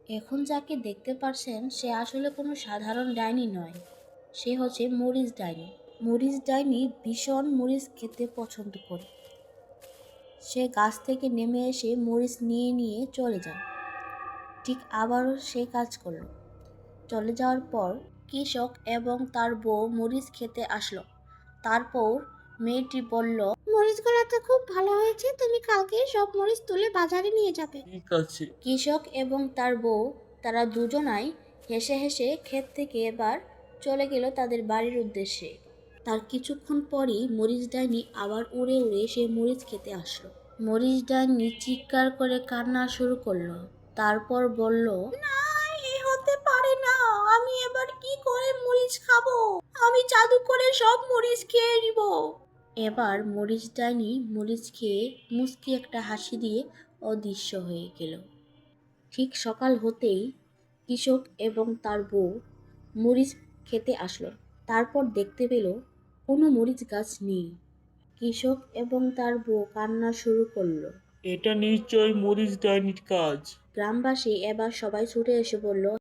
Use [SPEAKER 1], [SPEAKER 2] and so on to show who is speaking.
[SPEAKER 1] এখন যাকে দেখতে পারছেন সে আসলে কোনো সাধারণ ডাইনি নয়, সে হচ্ছে মরিচ ডাইনি। মরিচ ডাইনি ভীষণ মরিচ খেতে পছন্দ করে। সে গাছ থেকে নেমে এসে মরিচ নিয়ে নিয়ে চলে যায়। ঠিক আবারও সে কাজ করলো। চলে যাওয়ার পর কৃষক এবং তার বউ মরিচ খেতে আসলো। তারপর মেয়েটি বলল, মরিচগুলো তো খুব ভালো হয়েছে, তুমি কালকে সব মরিচ তুলে বাজারে নিয়ে যাবে।
[SPEAKER 2] ঠিক আছে।
[SPEAKER 1] কৃষক এবং তার বউ তারা দুজনাই হেসে হেসে ক্ষেত থেকে এবার চলে গেল তাদের বাড়ির উদ্দেশ্যে। তার কিছুক্ষণ পরই মরিচ ডাইনি আবার উড়ে উড়ে সে মরিচ খেতে আসলো। মরিচ ডাইনি চিৎকার করে কান্না শুরু করলো। তারপর বলল, না, এ হতে পারে না, আমি এবার কি করে মরিচ খাবো? আমি জাদু করে সব মরিচ খেয়ে নিব। এবার মরিচ ডাইনি মরিচ খেয়ে মুচকি একটা হাসি দিয়ে অদৃশ্য হয়ে গেল। ঠিক সকাল হতেই কৃষক এবং তার বউ মরিচ খেতে আসলো। তারপর দেখতে পেল কোনো মরিচ গাছ নেই। কৃষক এবং তার বউ কান্না শুরু করলো।
[SPEAKER 2] এটা নিশ্চয়ই মরিচ ডাইনির কাজ।
[SPEAKER 1] গ্রামবাসী এবার সবাই ছুটে এসে বলল,